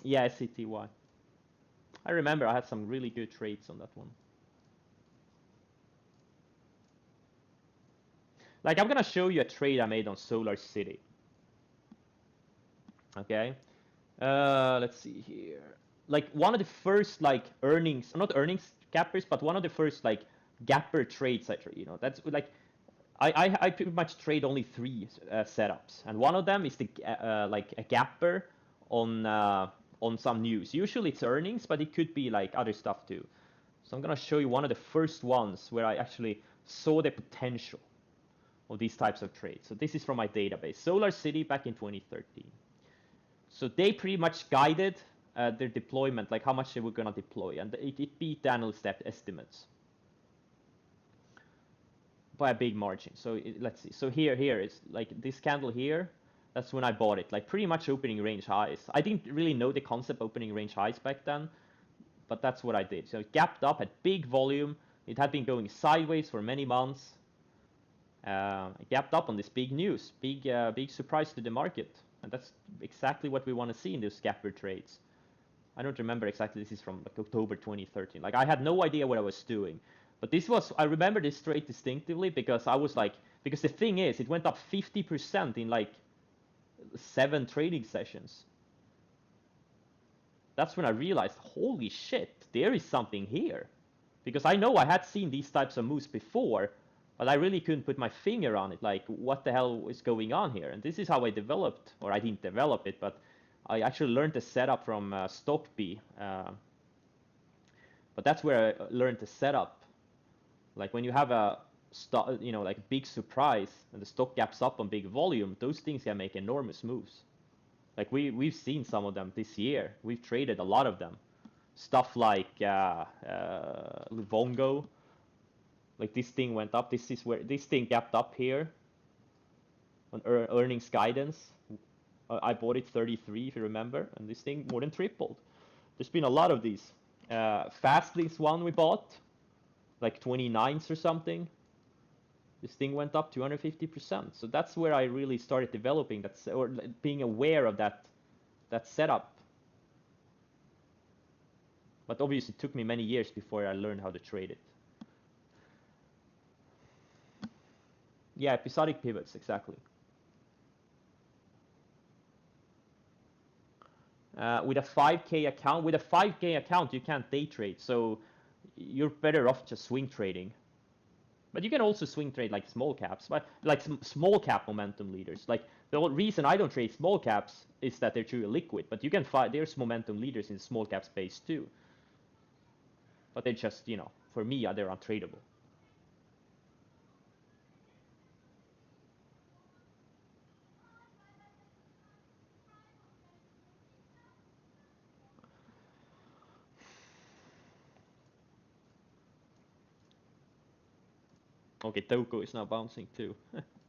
Yeah, SCTY. I remember I had some really good trades on that one. Like, I'm gonna show you a trade I made on Solar City. Okay. Let's see here. Like, one of the first, like, earnings, not earnings gappers, but one of the first, like, gapper trades I trade. You know, that's like, I pretty much trade only three setups, and one of them is the like a gapper on some news. Usually it's earnings, but it could be like other stuff too. So I'm gonna show you one of the first ones where I actually saw the potential of these types of trades. So this is from my database, Solar City back in 2013. So they pretty much guided their deployment, like how much they were gonna deploy, and it beat the analyst estimates by a big margin. So let's see. So here is like this candle here. That's when I bought it. Like pretty much opening range highs. I didn't really know the concept opening range highs back then, but that's what I did. So it gapped up at big volume. It had been going sideways for many months. It gapped up on this big news, big surprise to the market, and that's exactly what we want to see in those gapper trades. I don't remember exactly. This is from like October 2013. Like I had no idea what I was doing, but this was I remember this trade distinctively because I was like because the thing is it went up 50% in like 7 trading sessions. That's when I realized, holy shit, there is something here. Because I know I had seen these types of moves before, but I really couldn't put my finger on it. Like, what the hell is going on here? And this is how I developed, or I didn't develop it, but I actually learned the setup from Stockbee. But that's where I learned the setup. Like when you have a like big surprise and the stock gaps up on big volume, those things can make enormous moves. Like we've seen some of them this year. We've traded a lot of them. Stuff like Livongo. Like this thing went up. This is where this thing gapped up here on earnings guidance. I bought it 33 if you remember, and this thing more than tripled. There's been a lot of these. Fastly's one we bought, like 29s or something. This thing went up 250%. So that's where I really started developing that, or being aware of that setup. But obviously, it took me many years before I learned how to trade it. Yeah, episodic pivots, exactly. With a 5K account, you can't day trade, so you're better off just swing trading. But you can also swing trade like small caps, but like small cap momentum leaders. Like the reason I don't trade small caps is that they're too illiquid. But you can find there's momentum leaders in the small cap space too. But they're just for me they're untradeable. Okay, Toko is now bouncing too.